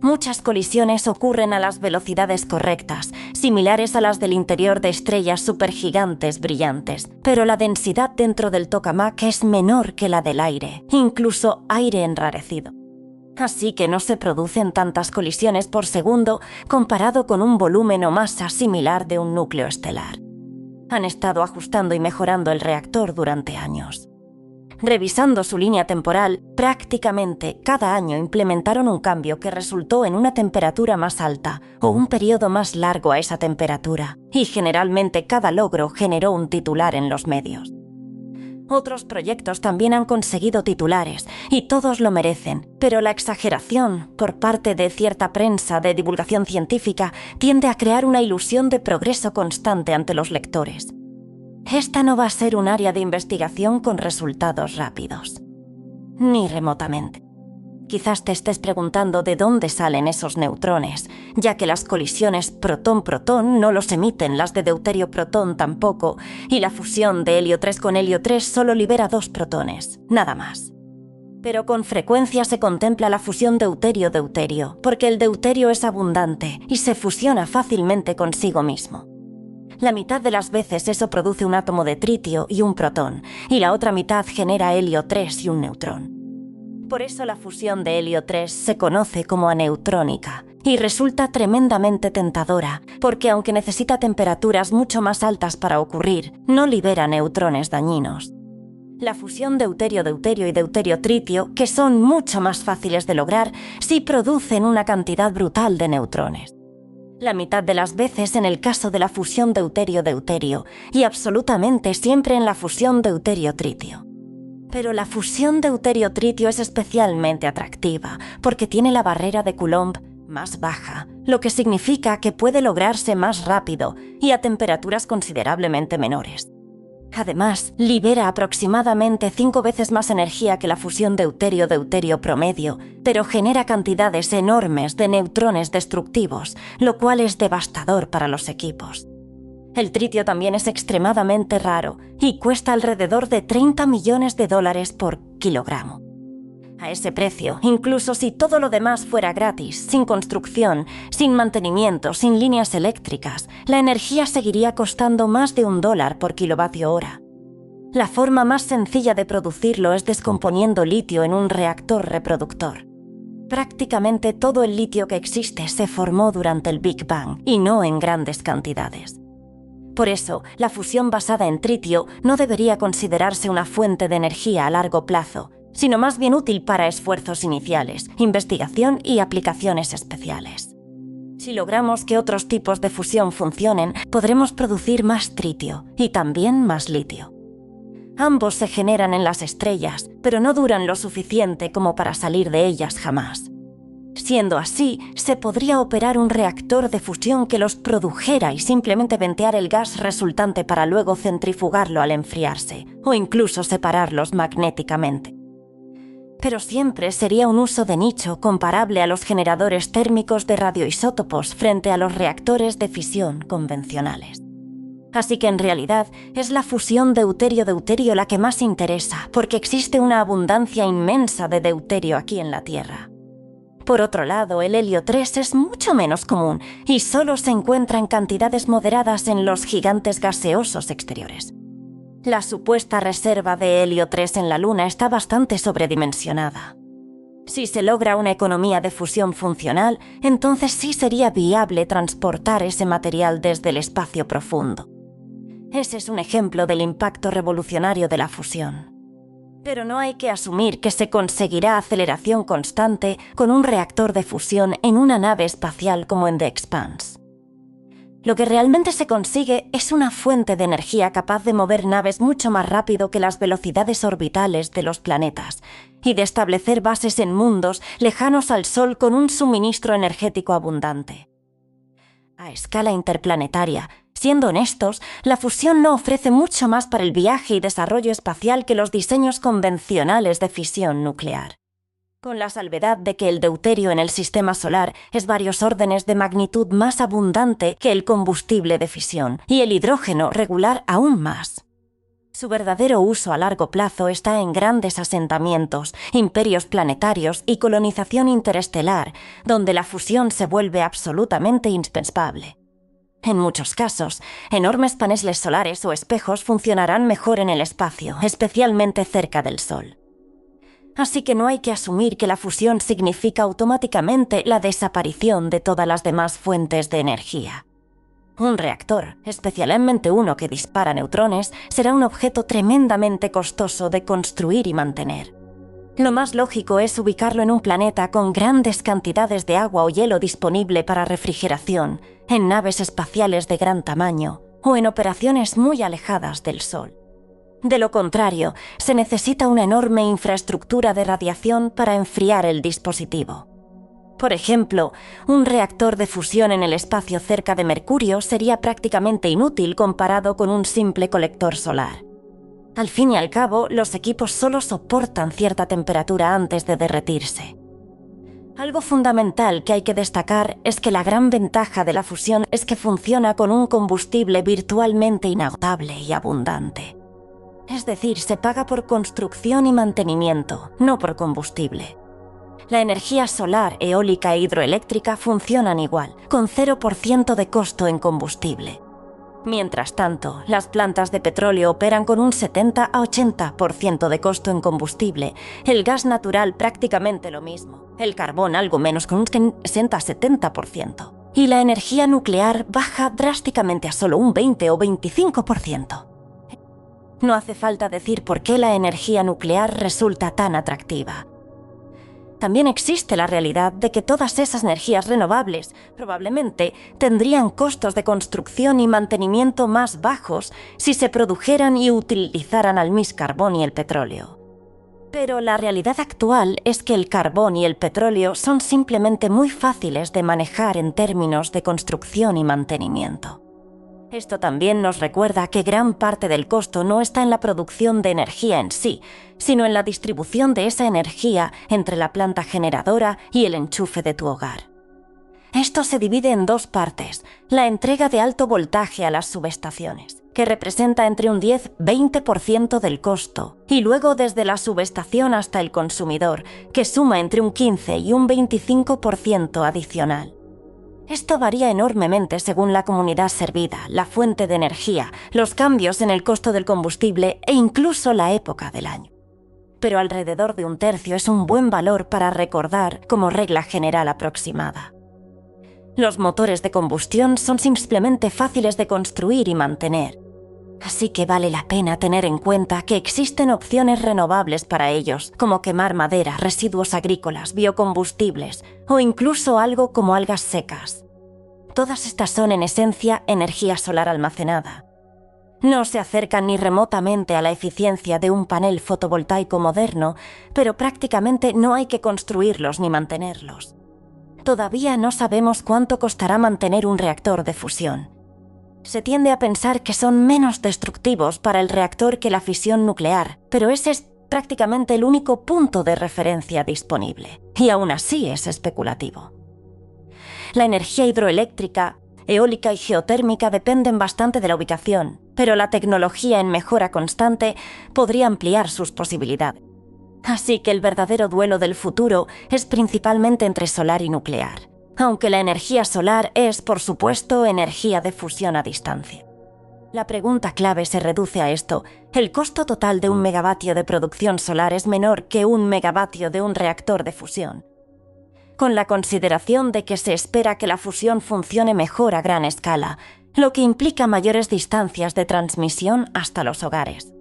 Muchas colisiones ocurren a las velocidades correctas, similares a las del interior de estrellas supergigantes brillantes, pero la densidad dentro del tokamak es menor que la del aire, incluso aire enrarecido. Así que no se producen tantas colisiones por segundo comparado con un volumen o masa similar de un núcleo estelar. Han estado ajustando y mejorando el reactor durante años. Revisando su línea temporal, prácticamente cada año implementaron un cambio que resultó en una temperatura más alta o un periodo más largo a esa temperatura, y generalmente cada logro generó un titular en los medios. Otros proyectos también han conseguido titulares, y todos lo merecen, pero la exageración por parte de cierta prensa de divulgación científica tiende a crear una ilusión de progreso constante ante los lectores. Esta no va a ser un área de investigación con resultados rápidos. Ni remotamente. Quizás te estés preguntando de dónde salen esos neutrones, ya que las colisiones protón-protón no los emiten, las de deuterio-protón tampoco, y la fusión de helio 3 con helio 3 solo libera 2 protones, nada más. Pero con frecuencia se contempla la fusión deuterio-deuterio, porque el deuterio es abundante y se fusiona fácilmente consigo mismo. La mitad de las veces eso produce un átomo de tritio y un protón, y la otra mitad genera helio 3 y un neutrón. Por eso la fusión de helio 3 se conoce como aneutrónica, y resulta tremendamente tentadora, porque aunque necesita temperaturas mucho más altas para ocurrir, no libera neutrones dañinos. La fusión deuterio-deuterio y deuterio-tritio, que son mucho más fáciles de lograr, sí producen una cantidad brutal de neutrones. La mitad de las veces en el caso de la fusión deuterio-deuterio y absolutamente siempre en la fusión deuterio-tritio. Pero la fusión deuterio-tritio es especialmente atractiva porque tiene la barrera de Coulomb más baja, lo que significa que puede lograrse más rápido y a temperaturas considerablemente menores. Además, libera aproximadamente 5 veces más energía que la fusión deuterio-deuterio promedio, pero genera cantidades enormes de neutrones destructivos, lo cual es devastador para los equipos. El tritio también es extremadamente raro y cuesta alrededor de $30 millones por kilogramo. A ese precio, incluso si todo lo demás fuera gratis, sin construcción, sin mantenimiento, sin líneas eléctricas, la energía seguiría costando más de $1 por kilovatio hora. La forma más sencilla de producirlo es descomponiendo litio en un reactor reproductor. Prácticamente todo el litio que existe se formó durante el Big Bang y no en grandes cantidades. Por eso, la fusión basada en tritio no debería considerarse una fuente de energía a largo plazo, sino más bien útil para esfuerzos iniciales, investigación y aplicaciones especiales. Si logramos que otros tipos de fusión funcionen, podremos producir más tritio y también más litio. Ambos se generan en las estrellas, pero no duran lo suficiente como para salir de ellas jamás. Siendo así, se podría operar un reactor de fusión que los produjera y simplemente ventear el gas resultante para luego centrifugarlo al enfriarse, o incluso separarlos magnéticamente. Pero siempre sería un uso de nicho comparable a los generadores térmicos de radioisótopos frente a los reactores de fisión convencionales. Así que en realidad es la fusión deuterio-deuterio la que más interesa, porque existe una abundancia inmensa de deuterio aquí en la Tierra. Por otro lado, el helio 3 es mucho menos común y solo se encuentra en cantidades moderadas en los gigantes gaseosos exteriores. La supuesta reserva de helio 3 en la Luna está bastante sobredimensionada. Si se logra una economía de fusión funcional, entonces sí sería viable transportar ese material desde el espacio profundo. Ese es un ejemplo del impacto revolucionario de la fusión. Pero no hay que asumir que se conseguirá aceleración constante con un reactor de fusión en una nave espacial como en The Expanse. Lo que realmente se consigue es una fuente de energía capaz de mover naves mucho más rápido que las velocidades orbitales de los planetas y de establecer bases en mundos lejanos al Sol con un suministro energético abundante. A escala interplanetaria, siendo honestos, la fusión no ofrece mucho más para el viaje y desarrollo espacial que los diseños convencionales de fisión nuclear. Con la salvedad de que el deuterio en el sistema solar es varios órdenes de magnitud más abundante que el combustible de fisión, y el hidrógeno regular aún más. Su verdadero uso a largo plazo está en grandes asentamientos, imperios planetarios y colonización interestelar, donde la fusión se vuelve absolutamente indispensable. En muchos casos, enormes paneles solares o espejos funcionarán mejor en el espacio, especialmente cerca del Sol. Así que no hay que asumir que la fusión significa automáticamente la desaparición de todas las demás fuentes de energía. Un reactor, especialmente uno que dispara neutrones, será un objeto tremendamente costoso de construir y mantener. Lo más lógico es ubicarlo en un planeta con grandes cantidades de agua o hielo disponible para refrigeración, en naves espaciales de gran tamaño o en operaciones muy alejadas del Sol. De lo contrario, se necesita una enorme infraestructura de radiación para enfriar el dispositivo. Por ejemplo, un reactor de fusión en el espacio cerca de Mercurio sería prácticamente inútil comparado con un simple colector solar. Al fin y al cabo, los equipos solo soportan cierta temperatura antes de derretirse. Algo fundamental que hay que destacar es que la gran ventaja de la fusión es que funciona con un combustible virtualmente inagotable y abundante. Es decir, se paga por construcción y mantenimiento, no por combustible. La energía solar, eólica e hidroeléctrica funcionan igual, con 0% de costo en combustible. Mientras tanto, las plantas de petróleo operan con un 70 a 80% de costo en combustible, el gas natural prácticamente lo mismo, el carbón algo menos con un 60 a 70%, y la energía nuclear baja drásticamente a solo un 20 o 25%. No hace falta decir por qué la energía nuclear resulta tan atractiva. También existe la realidad de que todas esas energías renovables probablemente tendrían costos de construcción y mantenimiento más bajos si se produjeran y utilizaran al mismo carbón y el petróleo. Pero la realidad actual es que el carbón y el petróleo son simplemente muy fáciles de manejar en términos de construcción y mantenimiento. Esto también nos recuerda que gran parte del costo no está en la producción de energía en sí, sino en la distribución de esa energía entre la planta generadora y el enchufe de tu hogar. Esto se divide en dos partes: la entrega de alto voltaje a las subestaciones, que representa entre un 10-20% del costo, y luego desde la subestación hasta el consumidor, que suma entre un 15 y un 25% adicional. Esto varía enormemente según la comunidad servida, la fuente de energía, los cambios en el costo del combustible e incluso la época del año. Pero alrededor de un tercio es un buen valor para recordar como regla general aproximada. Los motores de combustión son simplemente fáciles de construir y mantener, así que vale la pena tener en cuenta que existen opciones renovables para ellos, como quemar madera, residuos agrícolas, biocombustibles o incluso algo como algas secas. Todas estas son en esencia energía solar almacenada. No se acercan ni remotamente a la eficiencia de un panel fotovoltaico moderno, pero prácticamente no hay que construirlos ni mantenerlos. Todavía no sabemos cuánto costará mantener un reactor de fusión. Se tiende a pensar que son menos destructivos para el reactor que la fisión nuclear, pero ese es prácticamente el único punto de referencia disponible, y aún así es especulativo. La energía hidroeléctrica, eólica y geotérmica dependen bastante de la ubicación, pero la tecnología en mejora constante podría ampliar sus posibilidades. Así que el verdadero duelo del futuro es principalmente entre solar y nuclear, aunque la energía solar es, por supuesto, energía de fusión a distancia. La pregunta clave se reduce a esto: ¿el costo total de 1 megavatio de producción solar es menor que 1 megavatio de un reactor de fusión? Con la consideración de que se espera que la fusión funcione mejor a gran escala, lo que implica mayores distancias de transmisión hasta los hogares.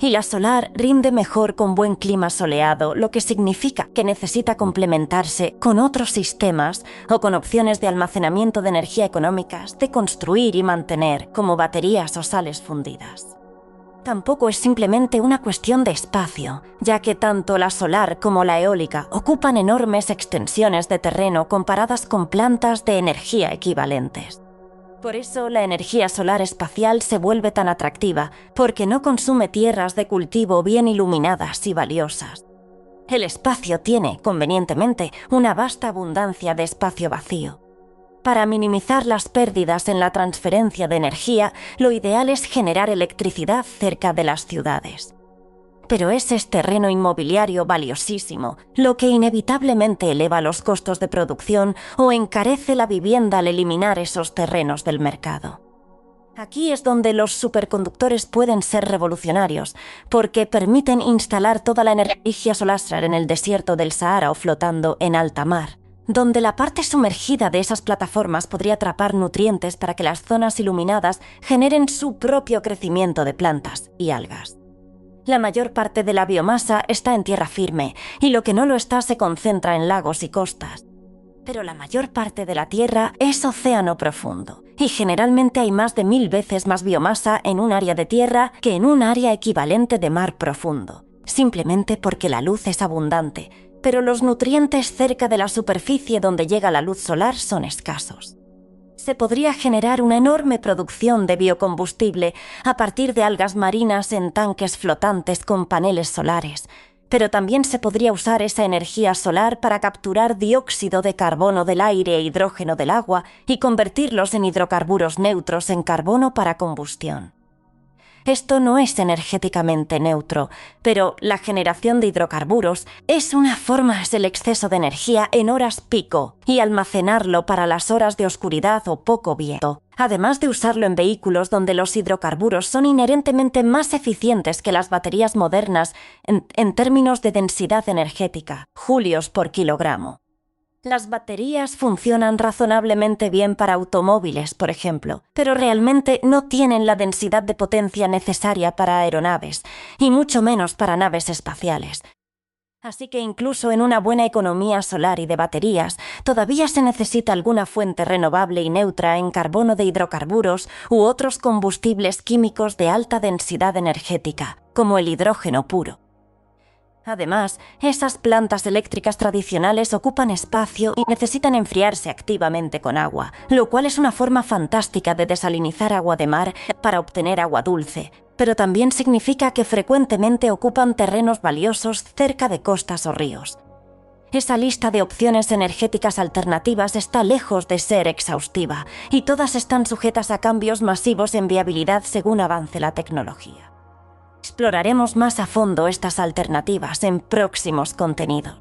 Y la solar rinde mejor con buen clima soleado, lo que significa que necesita complementarse con otros sistemas o con opciones de almacenamiento de energía económicas de construir y mantener, como baterías o sales fundidas. Tampoco es simplemente una cuestión de espacio, ya que tanto la solar como la eólica ocupan enormes extensiones de terreno comparadas con plantas de energía equivalentes. Por eso la energía solar espacial se vuelve tan atractiva, porque no consume tierras de cultivo bien iluminadas y valiosas. El espacio tiene, convenientemente, una vasta abundancia de espacio vacío. Para minimizar las pérdidas en la transferencia de energía, lo ideal es generar electricidad cerca de las ciudades. Pero ese es terreno inmobiliario valiosísimo, lo que inevitablemente eleva los costos de producción o encarece la vivienda al eliminar esos terrenos del mercado. Aquí es donde los superconductores pueden ser revolucionarios, porque permiten instalar toda la energía solar en el desierto del Sahara o flotando en alta mar, donde la parte sumergida de esas plataformas podría atrapar nutrientes para que las zonas iluminadas generen su propio crecimiento de plantas y algas. La mayor parte de la biomasa está en tierra firme, y lo que no lo está se concentra en lagos y costas. Pero la mayor parte de la tierra es océano profundo, y generalmente hay más de 1000 veces más biomasa en un área de tierra que en un área equivalente de mar profundo, simplemente porque la luz es abundante, pero los nutrientes cerca de la superficie donde llega la luz solar son escasos. Se podría generar una enorme producción de biocombustible a partir de algas marinas en tanques flotantes con paneles solares, pero también se podría usar esa energía solar para capturar dióxido de carbono del aire e hidrógeno del agua y convertirlos en hidrocarburos neutros en carbono para combustión. Esto no es energéticamente neutro, pero la generación de hidrocarburos es una forma del exceso de energía en horas pico y almacenarlo para las horas de oscuridad o poco viento, además de usarlo en vehículos donde los hidrocarburos son inherentemente más eficientes que las baterías modernas en términos de densidad energética, julios por kilogramo. Las baterías funcionan razonablemente bien para automóviles, por ejemplo, pero realmente no tienen la densidad de potencia necesaria para aeronaves, y mucho menos para naves espaciales. Así que incluso en una buena economía solar y de baterías, todavía se necesita alguna fuente renovable y neutra en carbono de hidrocarburos u otros combustibles químicos de alta densidad energética, como el hidrógeno puro. Además, esas plantas eléctricas tradicionales ocupan espacio y necesitan enfriarse activamente con agua, lo cual es una forma fantástica de desalinizar agua de mar para obtener agua dulce, pero también significa que frecuentemente ocupan terrenos valiosos cerca de costas o ríos. Esa lista de opciones energéticas alternativas está lejos de ser exhaustiva, y todas están sujetas a cambios masivos en viabilidad según avance la tecnología. Exploraremos más a fondo estas alternativas en próximos contenidos.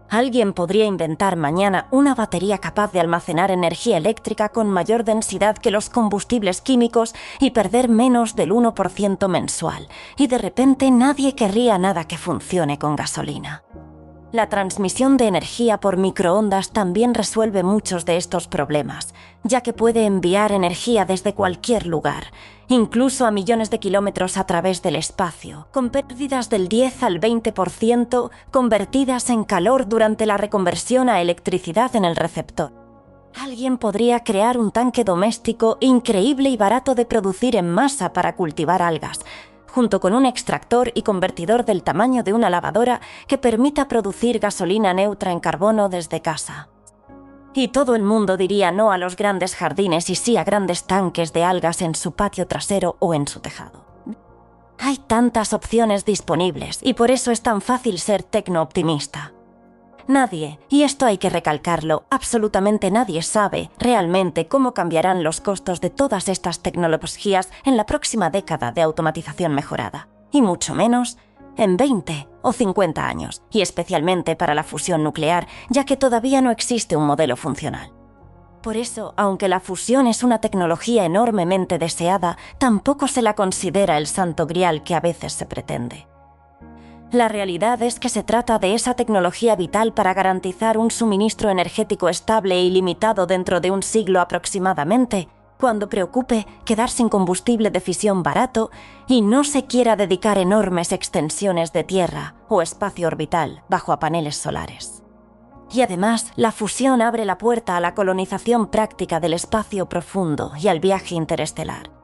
Alguien podría inventar mañana una batería capaz de almacenar energía eléctrica con mayor densidad que los combustibles químicos y perder menos del 1% mensual, y de repente nadie querría nada que funcione con gasolina. La transmisión de energía por microondas también resuelve muchos de estos problemas, ya que puede enviar energía desde cualquier lugar, incluso a millones de kilómetros a través del espacio, con pérdidas del 10 al 20% convertidas en calor durante la reconversión a electricidad en el receptor. Alguien podría crear un tanque doméstico increíble y barato de producir en masa para cultivar algas, junto con un extractor y convertidor del tamaño de una lavadora que permita producir gasolina neutra en carbono desde casa. Y todo el mundo diría no a los grandes jardines y sí a grandes tanques de algas en su patio trasero o en su tejado. Hay tantas opciones disponibles y por eso es tan fácil ser tecno-optimista. Nadie, y esto hay que recalcarlo, absolutamente nadie sabe realmente cómo cambiarán los costos de todas estas tecnologías en la próxima década de automatización mejorada, y mucho menos en 20 o 50 años, y especialmente para la fusión nuclear, ya que todavía no existe un modelo funcional. Por eso, aunque la fusión es una tecnología enormemente deseada, tampoco se la considera el santo grial que a veces se pretende. La realidad es que se trata de esa tecnología vital para garantizar un suministro energético estable e ilimitado dentro de un siglo aproximadamente, cuando preocupe quedar sin combustible de fisión barato y no se quiera dedicar enormes extensiones de tierra o espacio orbital bajo a paneles solares. Y además, la fusión abre la puerta a la colonización práctica del espacio profundo y al viaje interestelar.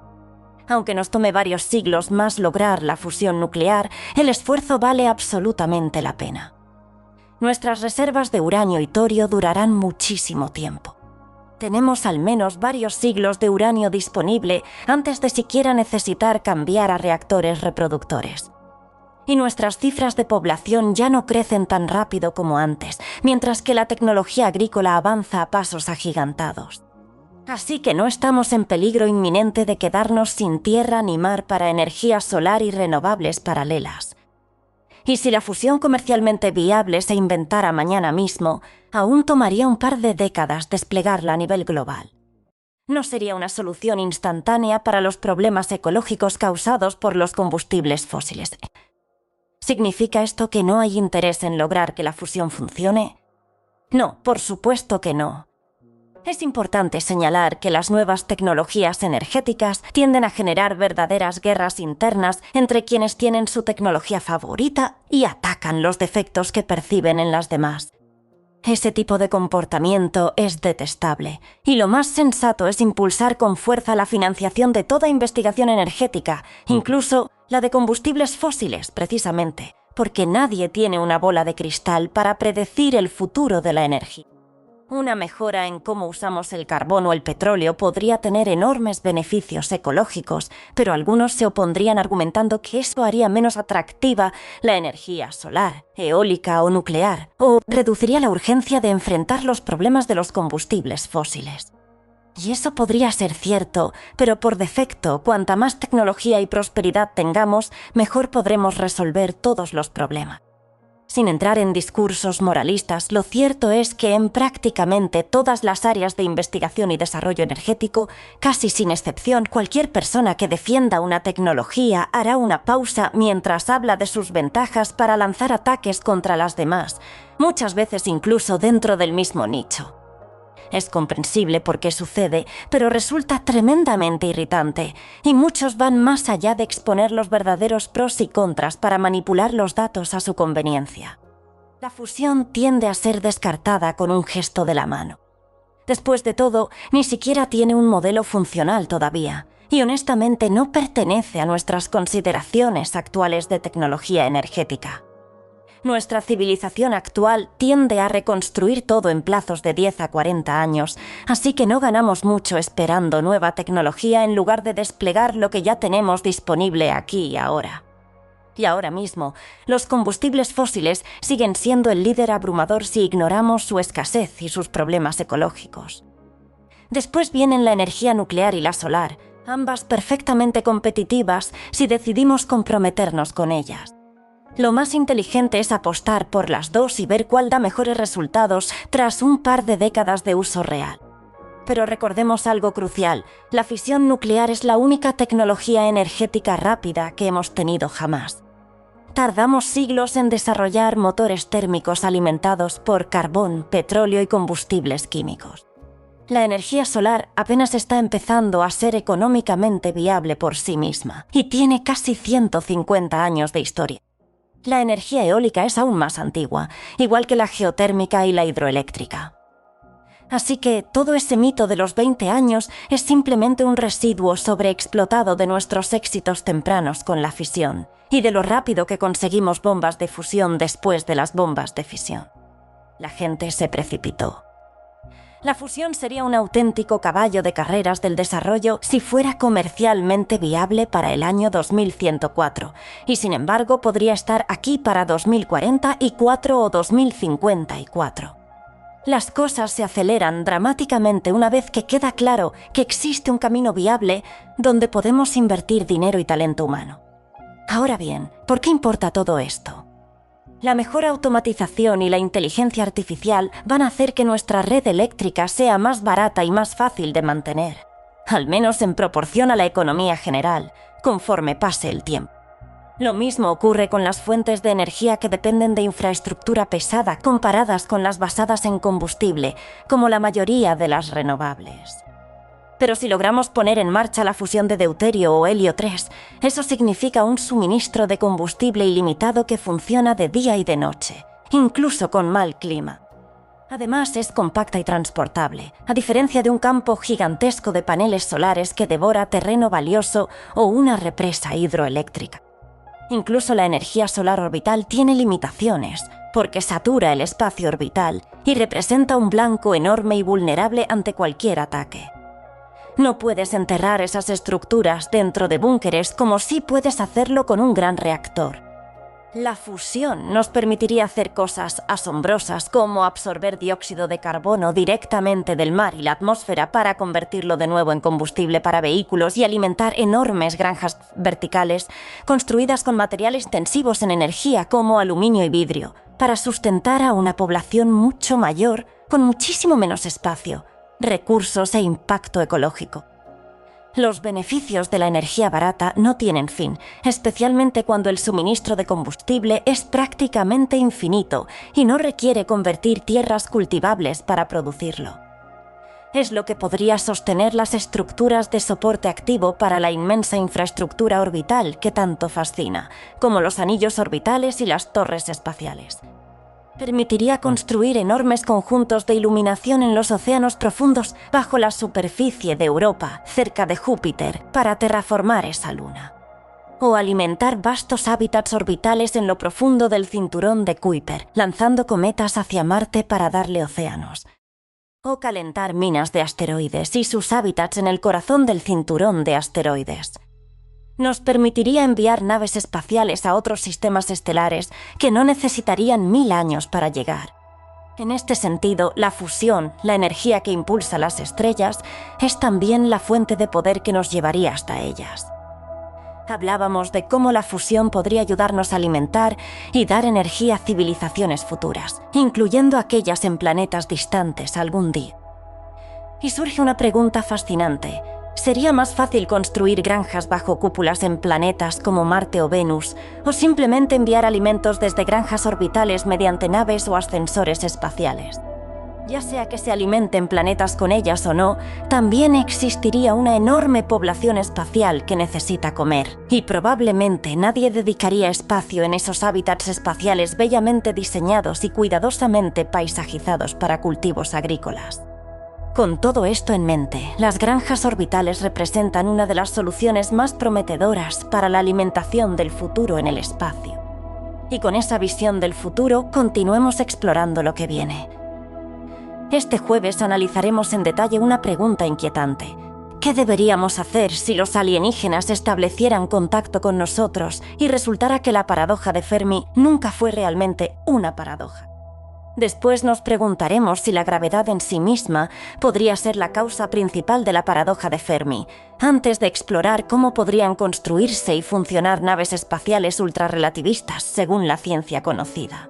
Aunque nos tome varios siglos más lograr la fusión nuclear, el esfuerzo vale absolutamente la pena. Nuestras reservas de uranio y torio durarán muchísimo tiempo. Tenemos al menos varios siglos de uranio disponible antes de siquiera necesitar cambiar a reactores reproductores. Y nuestras cifras de población ya no crecen tan rápido como antes, mientras que la tecnología agrícola avanza a pasos agigantados. Así que no estamos en peligro inminente de quedarnos sin tierra ni mar para energía solar y renovables paralelas. Y si la fusión comercialmente viable se inventara mañana mismo, aún tomaría un par de décadas desplegarla a nivel global. No sería una solución instantánea para los problemas ecológicos causados por los combustibles fósiles. ¿Significa esto que no hay interés en lograr que la fusión funcione? No, por supuesto que no. Es importante señalar que las nuevas tecnologías energéticas tienden a generar verdaderas guerras internas entre quienes tienen su tecnología favorita y atacan los defectos que perciben en las demás. Ese tipo de comportamiento es detestable, y lo más sensato es impulsar con fuerza la financiación de toda investigación energética, incluso la de combustibles fósiles, precisamente, porque nadie tiene una bola de cristal para predecir el futuro de la energía. Una mejora en cómo usamos el carbón o el petróleo podría tener enormes beneficios ecológicos, pero algunos se opondrían argumentando que eso haría menos atractiva la energía solar, eólica o nuclear, o reduciría la urgencia de enfrentar los problemas de los combustibles fósiles. Y eso podría ser cierto, pero por defecto, cuanta más tecnología y prosperidad tengamos, mejor podremos resolver todos los problemas. Sin entrar en discursos moralistas, lo cierto es que en prácticamente todas las áreas de investigación y desarrollo energético, casi sin excepción, cualquier persona que defienda una tecnología hará una pausa mientras habla de sus ventajas para lanzar ataques contra las demás, muchas veces incluso dentro del mismo nicho. Es comprensible por qué sucede, pero resulta tremendamente irritante, y muchos van más allá de exponer los verdaderos pros y contras para manipular los datos a su conveniencia. La fusión tiende a ser descartada con un gesto de la mano. Después de todo, ni siquiera tiene un modelo funcional todavía, y honestamente no pertenece a nuestras consideraciones actuales de tecnología energética. Nuestra civilización actual tiende a reconstruir todo en plazos de 10 a 40 años, así que no ganamos mucho esperando nueva tecnología en lugar de desplegar lo que ya tenemos disponible aquí y ahora. Y ahora mismo, los combustibles fósiles siguen siendo el líder abrumador si ignoramos su escasez y sus problemas ecológicos. Después vienen la energía nuclear y la solar, ambas perfectamente competitivas si decidimos comprometernos con ellas. Lo más inteligente es apostar por las dos y ver cuál da mejores resultados tras un par de décadas de uso real. Pero recordemos algo crucial: la fisión nuclear es la única tecnología energética rápida que hemos tenido jamás. Tardamos siglos en desarrollar motores térmicos alimentados por carbón, petróleo y combustibles químicos. La energía solar apenas está empezando a ser económicamente viable por sí misma y tiene casi 150 años de historia. La energía eólica es aún más antigua, igual que la geotérmica y la hidroeléctrica. Así que todo ese mito de los 20 años es simplemente un residuo sobreexplotado de nuestros éxitos tempranos con la fisión y de lo rápido que conseguimos bombas de fusión después de las bombas de fisión. La gente se precipitó. La fusión sería un auténtico caballo de carreras del desarrollo si fuera comercialmente viable para el año 2104, y sin embargo podría estar aquí para 2044 o 2054. Las cosas se aceleran dramáticamente una vez que queda claro que existe un camino viable donde podemos invertir dinero y talento humano. Ahora bien, ¿por qué importa todo esto? La mejor automatización y la inteligencia artificial van a hacer que nuestra red eléctrica sea más barata y más fácil de mantener, al menos en proporción a la economía general, conforme pase el tiempo. Lo mismo ocurre con las fuentes de energía que dependen de infraestructura pesada comparadas con las basadas en combustible, como la mayoría de las renovables. Pero si logramos poner en marcha la fusión de deuterio o helio 3, eso significa un suministro de combustible ilimitado que funciona de día y de noche, incluso con mal clima. Además, es compacta y transportable, a diferencia de un campo gigantesco de paneles solares que devora terreno valioso o una represa hidroeléctrica. Incluso la energía solar orbital tiene limitaciones, porque satura el espacio orbital y representa un blanco enorme y vulnerable ante cualquier ataque. No puedes enterrar esas estructuras dentro de búnkeres como sí puedes hacerlo con un gran reactor. La fusión nos permitiría hacer cosas asombrosas como absorber dióxido de carbono directamente del mar y la atmósfera para convertirlo de nuevo en combustible para vehículos y alimentar enormes granjas verticales construidas con materiales intensivos en energía como aluminio y vidrio, para sustentar a una población mucho mayor con muchísimo menos espacio, recursos e impacto ecológico. Los beneficios de la energía barata no tienen fin, especialmente cuando el suministro de combustible es prácticamente infinito y no requiere convertir tierras cultivables para producirlo. Es lo que podría sostener las estructuras de soporte activo para la inmensa infraestructura orbital que tanto fascina, como los anillos orbitales y las torres espaciales. Permitiría construir enormes conjuntos de iluminación en los océanos profundos bajo la superficie de Europa, cerca de Júpiter, para terraformar esa luna. O alimentar vastos hábitats orbitales en lo profundo del cinturón de Kuiper, lanzando cometas hacia Marte para darle océanos. O calentar minas de asteroides y sus hábitats en el corazón del cinturón de asteroides. Nos permitiría enviar naves espaciales a otros sistemas estelares que no necesitarían 1000 años para llegar. En este sentido, la fusión, la energía que impulsa las estrellas, es también la fuente de poder que nos llevaría hasta ellas. Hablábamos de cómo la fusión podría ayudarnos a alimentar y dar energía a civilizaciones futuras, incluyendo aquellas en planetas distantes algún día. Y surge una pregunta fascinante. ¿Sería más fácil construir granjas bajo cúpulas en planetas como Marte o Venus, o simplemente enviar alimentos desde granjas orbitales mediante naves o ascensores espaciales? Ya sea que se alimenten planetas con ellas o no, también existiría una enorme población espacial que necesita comer, y probablemente nadie dedicaría espacio en esos hábitats espaciales bellamente diseñados y cuidadosamente paisajizados para cultivos agrícolas. Con todo esto en mente, las granjas orbitales representan una de las soluciones más prometedoras para la alimentación del futuro en el espacio. Y con esa visión del futuro, continuemos explorando lo que viene. Este jueves analizaremos en detalle una pregunta inquietante. ¿Qué deberíamos hacer si los alienígenas establecieran contacto con nosotros y resultara que la paradoja de Fermi nunca fue realmente una paradoja? Después nos preguntaremos si la gravedad en sí misma podría ser la causa principal de la paradoja de Fermi, antes de explorar cómo podrían construirse y funcionar naves espaciales ultrarrelativistas según la ciencia conocida.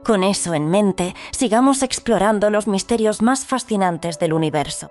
Con eso en mente, sigamos explorando los misterios más fascinantes del universo.